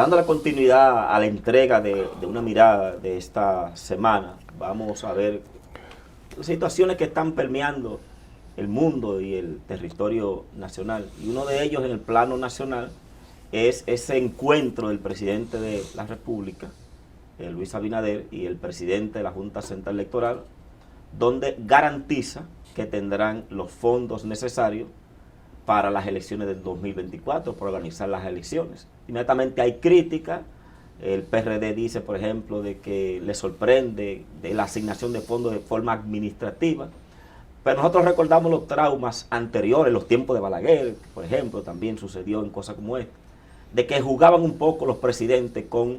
dando la continuidad a la entrega de una mirada de esta semana, vamos a ver situaciones que están permeando el mundo y el territorio nacional. Y uno de ellos en el plano nacional es ese encuentro del presidente de la República, Luis Abinader, y el presidente de la Junta Central Electoral, donde garantiza que tendrán los fondos necesarios para las elecciones del 2024, para organizar las elecciones. Inmediatamente hay crítica. El PRD dice, por ejemplo, de que le sorprende de la asignación de fondos de forma administrativa. Pero nosotros recordamos los traumas anteriores, los tiempos de Balaguer, por ejemplo, también sucedió en cosas como esta, de que jugaban un poco los presidentes con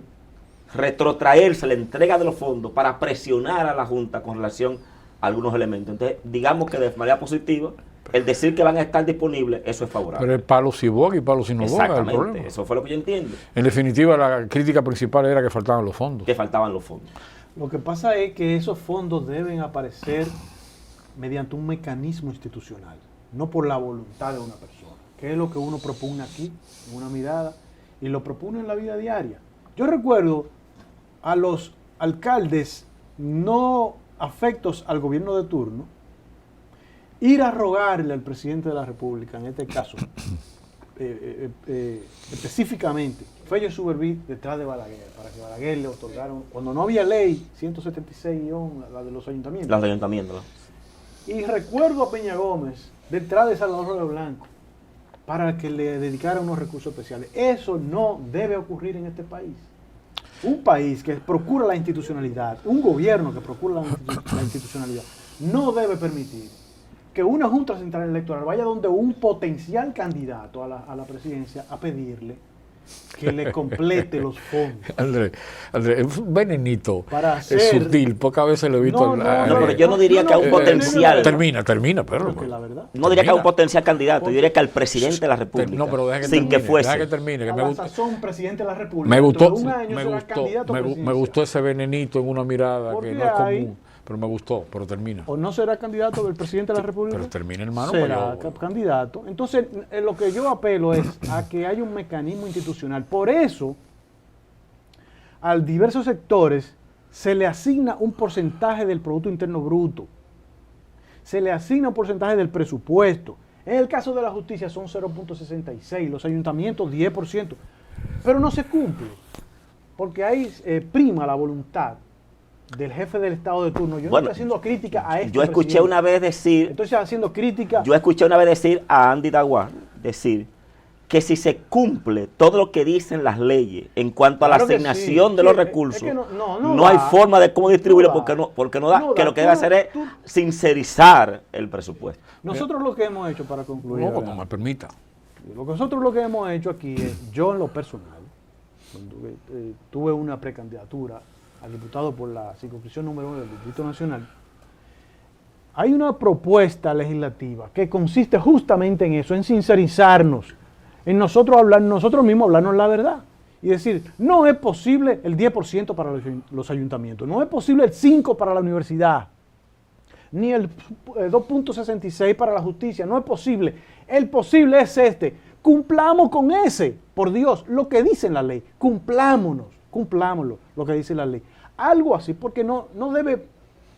retrotraerse la entrega de los fondos para presionar a la Junta con relación a algunos elementos. Entonces, digamos que de manera positiva, el decir que van a estar disponibles, eso es favorable. Pero el palo si boga y palo si no boga. Exactamente, eso fue lo que yo entiendo. En definitiva, la crítica principal era que faltaban los fondos. Que faltaban los fondos. Lo que pasa es que esos fondos deben aparecer mediante un mecanismo institucional, no por la voluntad de una persona, que es lo que uno propone aquí, en una mirada, y lo propone en la vida diaria. Yo recuerdo a los alcaldes no afectos al gobierno de turno ir a rogarle al presidente de la República, en este caso, específicamente, Félix Suberví detrás de Balaguer, para que Balaguer le otorgaron, cuando no había ley 176-, la de los ayuntamientos. Los ayuntamientos. Y recuerdo a Peña Gómez detrás de Salvador Río Blanco para que le dedicara unos recursos especiales. Eso no debe ocurrir en este país. Un país que procura la institucionalidad, un gobierno que procura la institucionalidad, no debe permitir que una Junta Central Electoral vaya donde un potencial candidato a la presidencia a pedirle que le complete los fondos. Andrés, es un venenito. Para hacer, es sutil, pocas veces lo he visto. Pero yo no diría que a un potencial. Termina, perro. La verdad. No diría que a un potencial candidato, yo diría que al presidente de la República. No, pero deja que sin termine, que fuese. Deja que termine. Que A la sazón, presidente de la República. me gustó, Dentro de un año será candidato a presidencia. me gustó ese venenito en una mirada que no es común. Pero me gustó, pero termina. ¿O no será candidato del presidente de la República? Pero termina, hermano. Será candidato. Entonces, lo que yo apelo es a que haya un mecanismo institucional. Por eso, a diversos sectores se le asigna un porcentaje del Producto Interno Bruto. Se le asigna un porcentaje del presupuesto. En el caso de la justicia son 0.66, los ayuntamientos 10%. Pero no se cumple, porque ahí prima la voluntad del jefe del Estado de turno. Yo no estoy haciendo crítica a este Yo escuché presidente. una vez decir... Entonces, haciendo crítica... Yo escuché una vez decir a Andy Daguá, decir que si se cumple todo lo que dicen las leyes en cuanto a la asignación de los recursos, no hay forma de cómo distribuirlo porque no da, que lo que debe hacer es sincerizar el presupuesto. Nosotros lo que hemos hecho, para concluir... No, cuando me permita. Nosotros lo que hemos hecho aquí es, yo en lo personal, cuando tuve una precandidatura al diputado por la circunscripción número 1 del Distrito Nacional, hay una propuesta legislativa que consiste justamente en eso, en sincerizarnos, en nosotros mismos hablarnos la verdad y decir, no es posible el 10% para los ayuntamientos, no es posible el 5% para la universidad, ni el 2.66 para la justicia, no es posible. El posible es este. Cumplamos con ese, por Dios, lo que dice la ley, cumplámoslo, lo que dice la ley. Algo así, porque no debe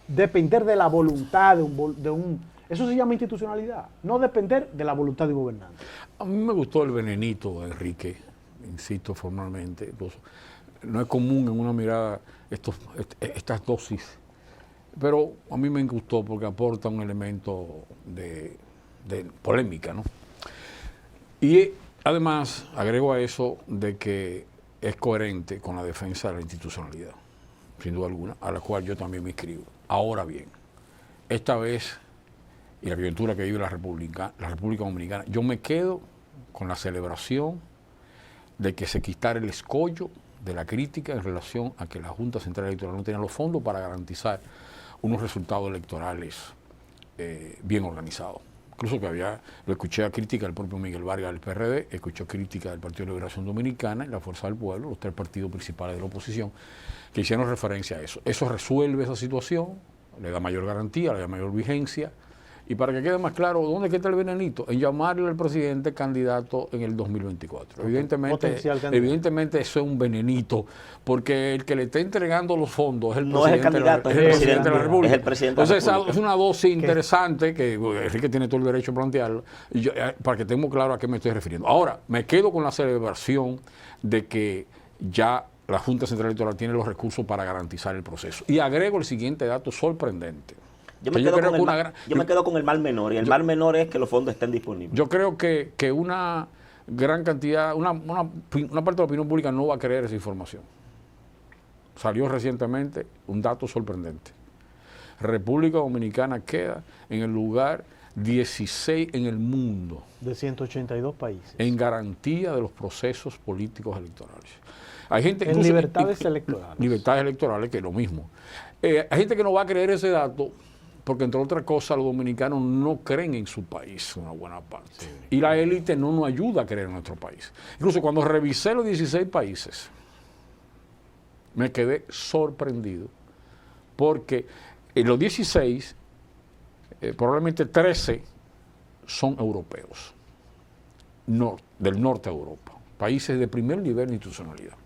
depender de la voluntad de un... Eso se llama institucionalidad, no depender de la voluntad de un gobernante. A mí me gustó el venenito, Enrique, insisto formalmente. No es común en una mirada estas dosis, pero a mí me gustó porque aporta un elemento de polémica, ¿no? Y además agrego a eso de que es coherente con la defensa de la institucionalidad, sin duda alguna, a la cual yo también me inscribo. Ahora bien, esta vez, y la coyuntura que vive la República Dominicana, yo me quedo con la celebración de que se quitara el escollo de la crítica en relación a que la Junta Central Electoral no tenía los fondos para garantizar unos resultados electorales bien organizados. Incluso lo escuché a crítica del propio Miguel Vargas del PRD, escuché crítica del Partido de Liberación Dominicana y la Fuerza del Pueblo, los tres partidos principales de la oposición, que hicieron referencia a eso. Eso resuelve esa situación, le da mayor garantía, le da mayor vigencia Y para que quede más claro, ¿dónde está el venenito? En llamarle al presidente candidato en el 2024. Evidentemente eso es un venenito, porque el que le está entregando los fondos es el No es el candidato, es el presidente de la República. Es el presidente de la Entonces República. es una dosis interesante que Enrique tiene todo el derecho a plantearlo, y para que tengamos claro a qué me estoy refiriendo. Ahora, me quedo con la celebración de que ya la Junta Central Electoral tiene los recursos para garantizar el proceso. Y agrego el siguiente dato sorprendente. Yo me quedo con el mal menor, y el mal menor es que los fondos estén disponibles. Yo creo que una gran cantidad, una parte de la opinión pública no va a creer esa información. Salió recientemente un dato sorprendente. República Dominicana queda en el lugar 16 en el mundo. De 182 países. En garantía de los procesos políticos electorales. Hay gente en libertades electorales. Libertades electorales, que es lo mismo. Hay gente que no va a creer ese dato porque, entre otras cosas, los dominicanos no creen en su país, una buena parte. Sí. Y la élite no nos ayuda a creer en nuestro país. Incluso cuando revisé los 16 países, me quedé sorprendido porque en los 16, probablemente 13 son europeos, del norte de Europa, países de primer nivel de institucionalidad.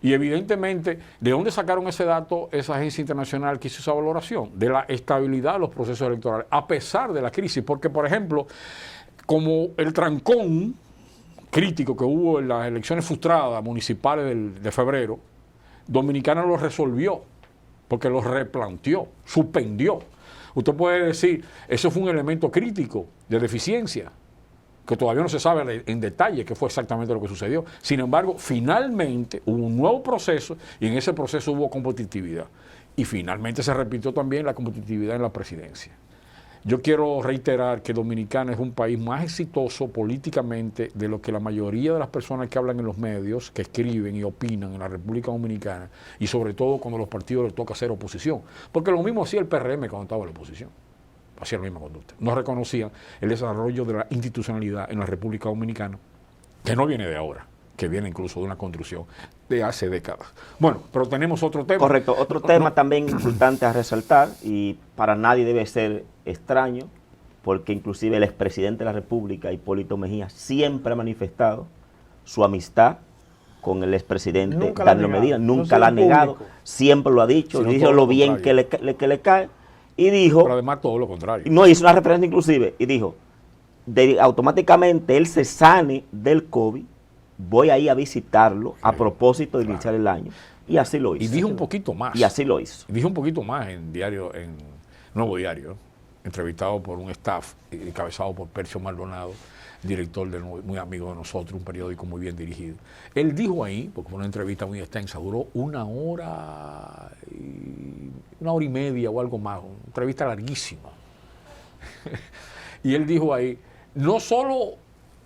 Y evidentemente, ¿de dónde sacaron ese dato esa agencia internacional que hizo esa valoración? De la estabilidad de los procesos electorales, a pesar de la crisis. Porque, por ejemplo, como el trancón crítico que hubo en las elecciones frustradas municipales de febrero, Dominicana lo resolvió, porque lo replanteó, suspendió. Usted puede decir, eso fue un elemento crítico de deficiencia, que todavía no se sabe en detalle qué fue exactamente lo que sucedió. Sin embargo, finalmente hubo un nuevo proceso y en ese proceso hubo competitividad. Y finalmente se repitió también la competitividad en la presidencia. Yo quiero reiterar que Dominicana es un país más exitoso políticamente de lo que la mayoría de las personas que hablan en los medios, que escriben y opinan en la República Dominicana, y sobre todo cuando a los partidos les toca hacer oposición. Porque lo mismo hacía el PRM cuando estaba en la oposición. Hacía la misma conducta. No reconocían el desarrollo de la institucionalidad en la República Dominicana, que no viene de ahora, que viene incluso de una construcción de hace décadas. Bueno, pero tenemos otro tema. Correcto, otro tema también importante a resaltar, y para nadie debe ser extraño, porque inclusive el expresidente de la República, Hipólito Mejía, siempre ha manifestado su amistad con el expresidente Danilo Medina, nunca la ha negado, siempre lo ha dicho, le dijo lo bien que le cae. Y dijo, pero además todo lo contrario. No, hizo una referencia inclusive, y dijo, automáticamente él se sane del COVID, voy a ir a visitarlo a propósito de iniciar el año. Y así lo hizo. Y dijo un poquito más. Y así lo hizo. Y dijo un poquito más en Nuevo Diario, entrevistado por un staff encabezado por Percio Maldonado, director muy amigo de nosotros, un periódico muy bien dirigido. Él dijo ahí, porque fue una entrevista muy extensa, duró una hora y media o algo más, una entrevista larguísima. Y él dijo ahí, no solo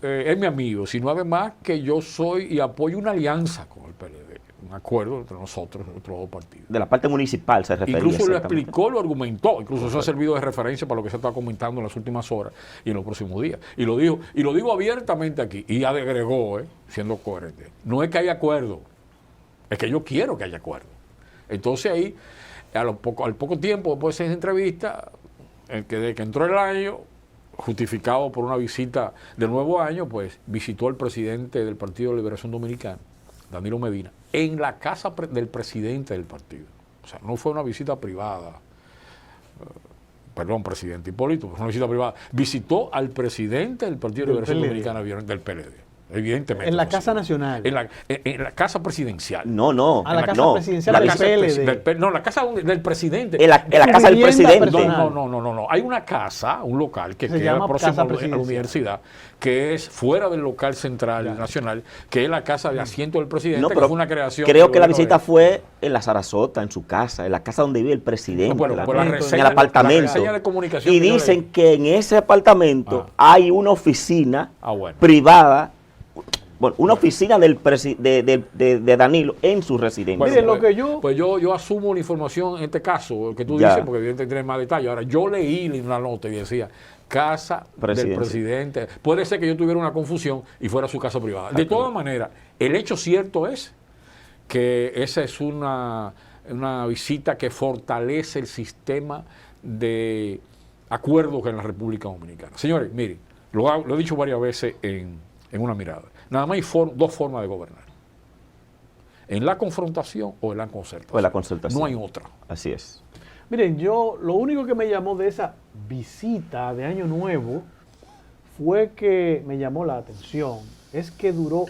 es mi amigo, sino además que yo soy y apoyo una alianza con el PLD, un acuerdo entre nosotros, nuestros dos partidos. De la parte municipal se refería. Incluso lo explicó, lo argumentó, incluso eso ha servido de referencia para lo que se está comentando en las últimas horas y en los próximos días. Y lo digo abiertamente aquí, y agregó, siendo coherente, no es que haya acuerdo, es que yo quiero que haya acuerdo. Entonces ahí, al poco tiempo después de esa entrevista, de que entró el año, justificado por una visita de nuevo año, pues visitó al presidente del Partido de Liberación Dominicana, Danilo Medina, en la casa del presidente del partido. O sea, no fue una visita privada, perdón, presidente Hipólito, fue una visita privada. Visitó al presidente del Partido de Liberación Dominicana del PLD. Evidentemente. En la Casa Nacional. En la Casa Presidencial. No. A la Casa Presidencial del PLD. No, la casa del presidente. En la Casa del Presidente. No. Hay una casa, un local que queda próximo a la universidad, que es fuera del local central nacional, que es la casa de asiento del presidente, que fue una creación. Creo que la visita fue en la Sarasota, en su casa, en la casa donde vive el presidente, en el apartamento. Y dicen que en ese apartamento hay una oficina privada. Bueno, una oficina de Danilo en su residencia. Bueno, lo que yo asumo la información en este caso, que tú dices, porque evidentemente tienes más detalle. Ahora, yo leí la nota y decía, casa del presidente. Puede ser que yo tuviera una confusión y fuera su casa privada. De todas maneras, el hecho cierto es que esa es una visita que fortalece el sistema de acuerdos en la República Dominicana. Señores, miren, lo he dicho varias veces en una mirada. Nada más hay dos formas de gobernar. En la confrontación o en la concertación. O en la concertación. No hay otra. Así es. Miren, lo único que me llamó de esa visita de Año Nuevo fue que me llamó la atención, es que duró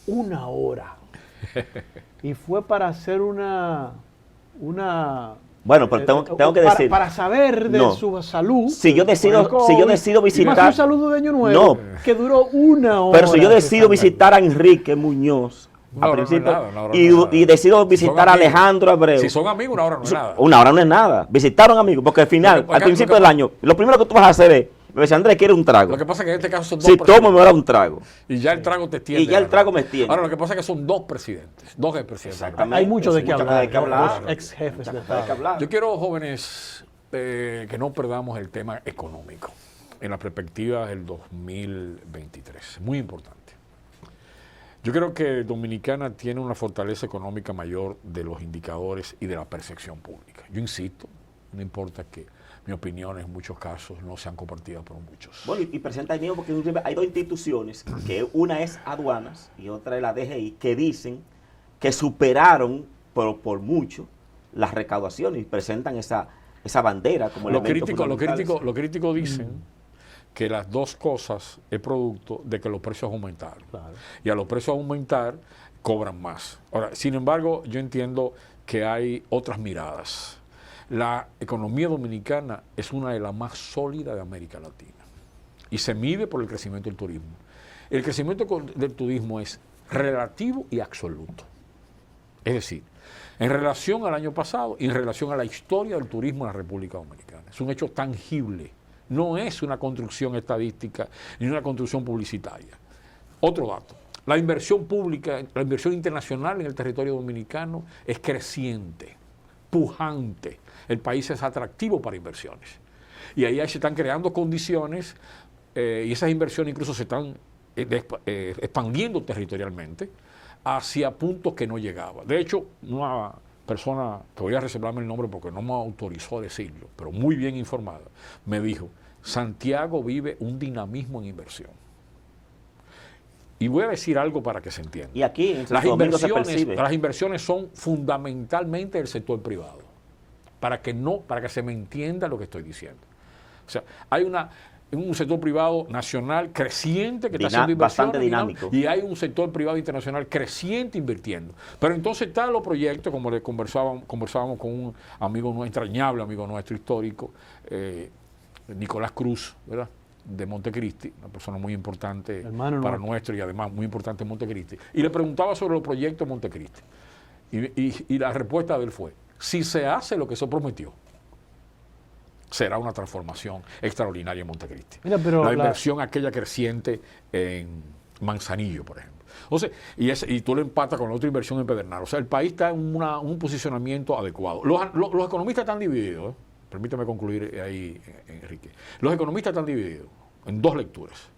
1 hora. Y fue para hacer una bueno, pero tengo que decir. Para saber de su salud. Si yo decido visitar. Más un saludo de Año Nuevo. No. Que duró 1 hora. Pero si yo decido visitar a Enrique Muñoz. No, principio, no es nada. Y decido visitar a Alejandro Abreu. Si son amigos, 1 hora no es nada. 1 hora no es nada. Visitaron amigos, porque al final, al principio del año, lo primero que tú vas a hacer es, me dice, Andrés, ¿quiere un trago? Lo que pasa es que en este caso son dos si presidentes. tomo, me da un trago. Y ya el trago te extiende. Y ya el trago me extiende. Ahora, lo que pasa es que son 2 presidentes, 2 expresidentes. Exactamente. Hay mucho de qué hablar. de qué hablar. Dos ex jefes de Hay que Estado. hablar. Yo quiero, jóvenes, que no perdamos el tema económico en la perspectiva del 2023. Muy importante. Yo creo que Dominicana tiene una fortaleza económica mayor de los indicadores y de la percepción pública. Yo insisto, no importa que mis opiniones en muchos casos no sean compartidas por muchos. Bueno, y presenta el mío porque hay 2 instituciones, que una es aduanas y otra es la DGI, que dicen que superaron por mucho las recaudaciones y presentan esa bandera como Los elemento críticos dicen que las 2 cosas es producto de que los precios aumentaron. Claro. Y a los precios aumentar, cobran más. Ahora, sin embargo, yo entiendo que hay otras miradas. La economía dominicana es una de las más sólidas de América Latina y se mide por el crecimiento del turismo. El crecimiento del turismo es relativo y absoluto. Es decir, en relación al año pasado y en relación a la historia del turismo en la República Dominicana. Es un hecho tangible, no es una construcción estadística ni una construcción publicitaria. Otro dato, la inversión pública, la inversión internacional en el territorio dominicano es creciente, pujante. El país es atractivo para inversiones. Y ahí se están creando condiciones y esas inversiones incluso se están expandiendo territorialmente hacia puntos que no llegaba. De hecho, una persona, que voy a reservarme el nombre porque no me autorizó a decirlo, pero muy bien informada, me dijo, Santiago vive un dinamismo en inversión. Y voy a decir algo para que se entienda. Y aquí en Santo Domingo se percibe. Las inversiones son fundamentalmente del sector privado, para que se me entienda lo que estoy diciendo. O sea, hay un sector privado nacional creciente que está haciendo inversiones. Bastante dinámico. Y hay un sector privado internacional creciente invirtiendo. Pero entonces están los proyectos, como le conversábamos con un amigo nuestro, entrañable amigo nuestro histórico, Nicolás Cruz, ¿verdad?, de Montecristi, una persona muy importante para nuestro y además muy importante en Montecristi. Y le preguntaba sobre los proyectos de Montecristi. Y la respuesta de él fue, si se hace lo que se prometió, será una transformación extraordinaria en Montecristi. Mira, pero la inversión aquella creciente en Manzanillo, por ejemplo. O sea, y tú lo empatas con la otra inversión en Pedernal. O sea, el país está en un posicionamiento adecuado. Los economistas están divididos, permítame concluir ahí, Enrique. Los economistas están divididos en 2 lecturas.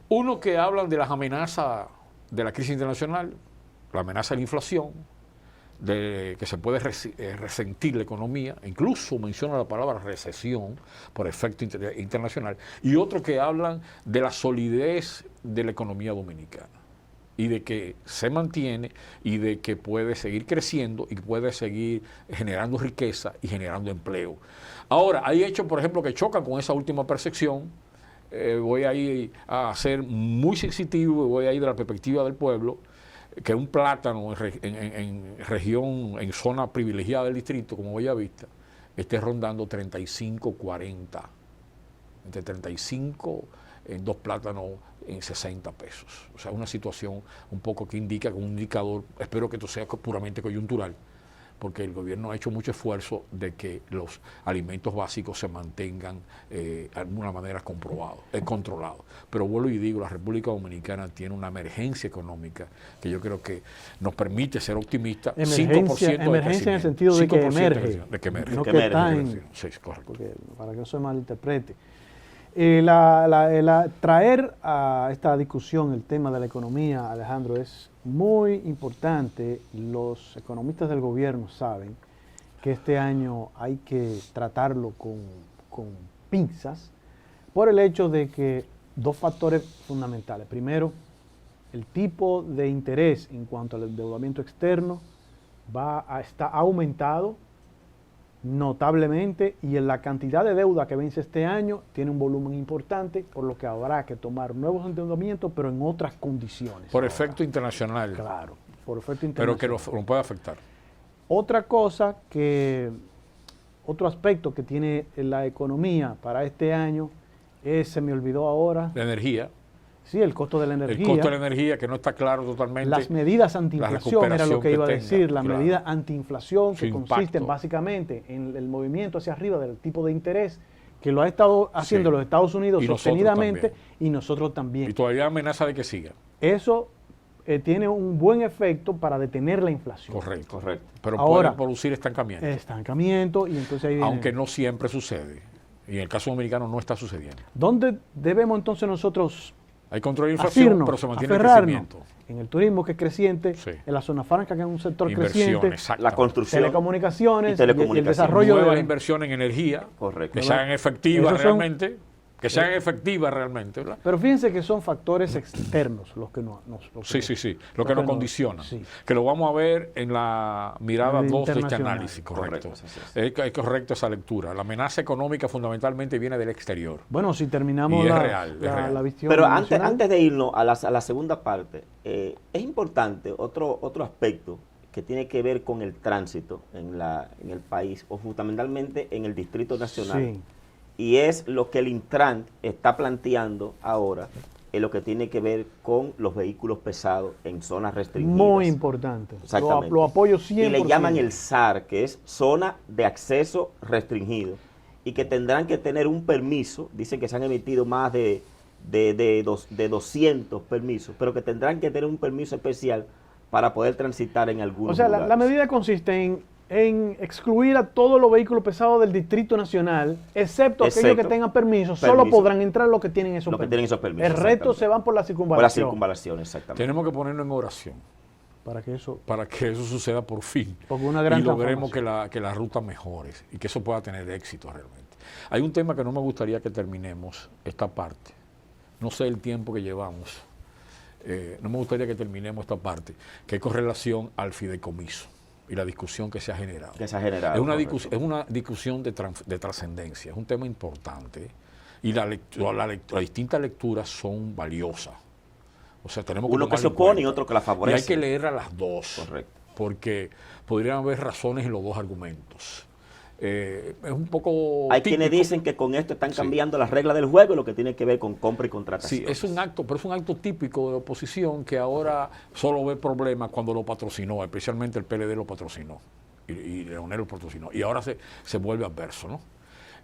Uno que hablan de las amenazas de la crisis internacional, la amenaza de la inflación, de que se puede resentir la economía, incluso menciona la palabra recesión por efecto internacional, y otros que hablan de la solidez de la economía dominicana y de que se mantiene y de que puede seguir creciendo y puede seguir generando riqueza y generando empleo. Ahora, hay hechos, por ejemplo, que chocan con esa última percepción. Voy a ir a ser muy sensitivo y voy a ir de la perspectiva del pueblo, que un plátano en región, en zona privilegiada del distrito, como Bellavista, esté rondando 35, 40, entre 35 en 2 plátanos en 60 pesos. O sea, una situación un poco que indica, con un indicador, espero que esto sea puramente coyuntural, porque el gobierno ha hecho mucho esfuerzo de que los alimentos básicos se mantengan de alguna manera controlados. Pero vuelvo y digo, la República Dominicana tiene una emergencia económica que yo creo que nos permite ser optimistas. 5% emergencia en el sentido de que emerge. De que emerge. No que está en, sí, correcto. Porque, para que no se malinterprete. Traer a esta discusión el tema de la economía, Alejandro, es muy importante. Los economistas del gobierno saben que este año hay que tratarlo con pinzas por el hecho de que dos factores fundamentales. Primero, el tipo de interés en cuanto al endeudamiento externo está aumentado notablemente y en la cantidad de deuda que vence este año tiene un volumen importante, por lo que habrá que tomar nuevos endeudamientos, pero en otras condiciones. Por efecto internacional. Claro, por efecto Pero internacional. que lo puede afectar. Otro aspecto que tiene la economía para este año se me olvidó ahora. La energía. Sí, el costo de la energía. El costo de la energía, que no está claro totalmente. Las medidas antiinflación era lo que iba a decir. La claro. medida antiinflación que Su consisten impacto. básicamente en el movimiento hacia arriba del tipo de interés que lo ha estado haciendo Sí. los Estados Unidos Y nosotros sostenidamente también. y nosotros también. Y todavía amenaza de que siga. Eso tiene un buen efecto para detener la inflación. Correcto. Correcto. Pero Ahora, puede producir estancamiento. Estancamiento y entonces ahí viene. Aunque no siempre sucede. Y en el caso dominicano no está sucediendo. ¿Dónde debemos entonces nosotros Hay control de inflación, asirnos, pero se mantiene el aferrarnos? crecimiento. En el turismo, que es creciente, Sí. en la zona franca, que es un sector Inversión, creciente, exacto. La construcción. telecomunicaciones, Y telecomunicaciones. y el desarrollo Nuevas de... inversiones en energía, Correcto. que sean efectivas Esos son- realmente, ¿verdad? Pero fíjense que son factores externos los que nos... Sí. Lo que nos condiciona. Sí. Que lo vamos a ver en la mirada En el 2 de este internacional. análisis, correcto. Correcto, así es. Es correcto esa lectura. La amenaza económica fundamentalmente viene del exterior. Bueno, si terminamos Y es la, real, es la- real. la visión Pero nacional, antes de irnos a la segunda parte, es importante otro aspecto que tiene que ver con el tránsito en el país, o fundamentalmente en el Distrito Nacional. Sí. Y es lo que el Intran está planteando ahora, en lo que tiene que ver con los vehículos pesados en zonas restringidas. Muy importante. Exactamente. Lo apoyo 100%. Y le llaman el SAR, que es Zona de Acceso Restringido, y que tendrán que tener un permiso. Dicen que se han emitido más de 200 permisos, pero que tendrán que tener un permiso especial para poder transitar en algunos O sea, la lugares. medida consiste en excluir a todos los vehículos pesados del Distrito Nacional, excepto aquellos que tengan permiso, solo Permiso. podrán entrar los que tienen esos Los que permisos. tienen esos permisos, El resto exactamente. se van por la Por la circunvalación. circunvalación, exactamente. Tenemos que ponernos en oración Para que eso... para que eso suceda por fin. Porque una gran y logremos transformación. que la ruta mejore y que eso pueda tener éxito realmente. Hay un tema que no me gustaría que terminemos esta parte. No sé el tiempo que llevamos. No me gustaría que terminemos esta parte, que es con relación al fideicomiso y la discusión que se ha generado. Que se ha generado. Es una, correcto. es una discusión de trascendencia, es un tema importante y las distintas lecturas son valiosas. O sea, tenemos Uno que tomarlo se en opone y cuenta. otro que la Y favorece. hay que leer a las dos, Correcto. porque podrían haber razones en los dos argumentos. Es un poco Hay quienes típico. dicen que con esto están Sí. cambiando las reglas del juego, lo que tiene que ver con compra y contratación. Sí, es un acto, pero es un acto típico de la oposición que ahora solo ve problemas cuando lo patrocinó, especialmente el PLD lo patrocinó y Leonel lo patrocinó. Y ahora se vuelve adverso, ¿no?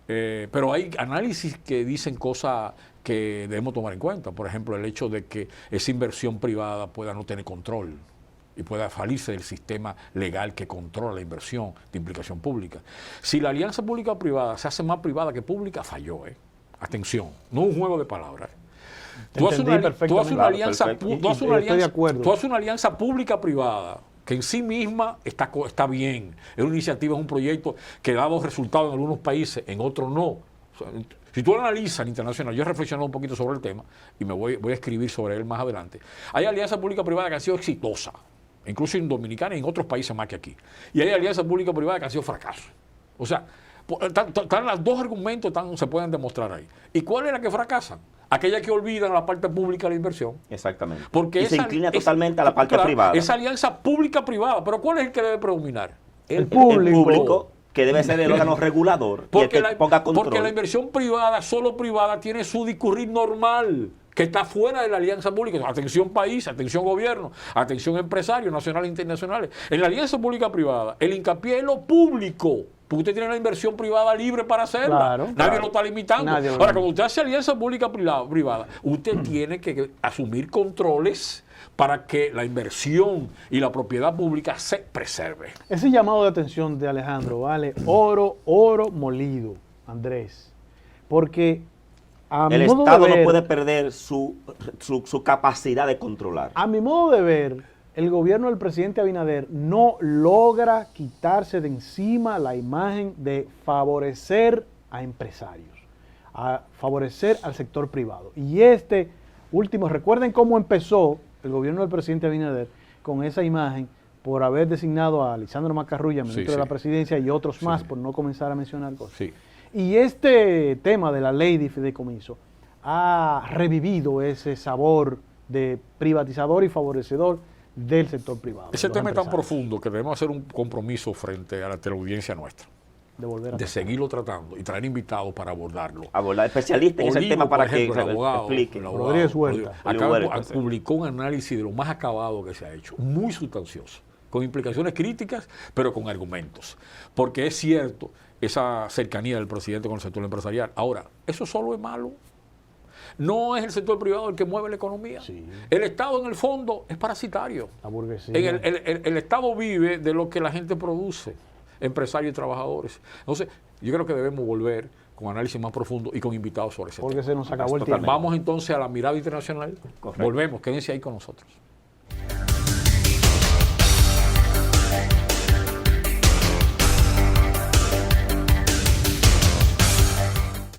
Pero hay análisis que dicen cosas que debemos tomar en cuenta. Por ejemplo, el hecho de que esa inversión privada pueda no tener control y pueda salirse del sistema legal que controla la inversión de implicación pública. Si la alianza pública-privada se hace más privada que pública, falló. Atención, no un juego de palabras. Tú haces Entendí una perfectamente. alianza, Claro, perfecto. tú haces una Estoy de alianza, acuerdo. tú haces una alianza pública-privada que en sí misma está bien. Es una iniciativa, es un proyecto que da los resultados en algunos países, en otros no. O sea, si tú lo analizas en internacional, yo he reflexionado un poquito sobre el tema y voy a escribir sobre él más adelante. Hay alianzas pública-privada que han sido exitosas, incluso en Dominicana y en otros países más que aquí. Y hay alianzas pública-privada que han sido fracasos. O sea, los dos argumentos se pueden demostrar ahí. ¿Y cuál es la que fracasan? Aquella que olvidan la parte pública de la inversión. Exactamente. Porque y se inclina totalmente a la parte claro, privada. Esa alianza pública-privada. Pero ¿cuál es el que debe predominar? El público. El público, que debe ser el órgano regulador y el que ponga control. Porque la inversión privada, solo privada, tiene su discurrir normal, que está fuera de la alianza pública. Atención país, atención gobierno, atención empresarios nacionales e internacionales. En la alianza pública-privada, el hincapié es lo público. Porque usted tiene la inversión privada libre para hacerla. Claro, Nadie claro. lo está limitando. Nadie lo Ahora, limita. cuando usted hace alianza pública-privada, usted tiene que asumir controles para que la inversión y la propiedad pública se preserve. Ese llamado de atención de Alejandro vale oro molido, Andrés. Porque a El mi modo Estado de ver, no puede perder su capacidad de controlar. a mi modo de ver, el gobierno del presidente Abinader no logra quitarse de encima la imagen de favorecer a empresarios. a favorecer al sector privado. Y este último, recuerden cómo empezó el gobierno del presidente Abinader con esa imagen por haber designado a Lisandro Macarrulla, ministro de la Presidencia, y otros más, por no comenzar a mencionar cosas. Sí. Y este tema de la ley de fideicomiso ha revivido ese sabor de privatizador y favorecedor del sector privado. Ese tema es tan profundo que debemos hacer un compromiso frente a la teleaudiencia nuestra. De seguirlo tratando y traer invitados para abordarlo. Abordar especialistas en ese tema para que expliquen. Rodríguez Huerta. Publicó un análisis de lo más acabado que se ha hecho, muy sustancioso, con implicaciones críticas, pero con argumentos. Porque es cierto esa cercanía del presidente con el sector empresarial. Ahora, ¿eso solo es malo? No es el sector privado el que mueve la economía. Sí. El Estado, en el fondo, es parasitario. La burguesía. El Estado vive de lo que la gente produce, empresarios y trabajadores. Entonces, yo creo que debemos volver con análisis más profundo y con invitados sobre ese tema. Porque se nos acabó el tiempo. Vamos entonces a la mirada internacional. Correcto. Volvemos, quédense ahí con nosotros.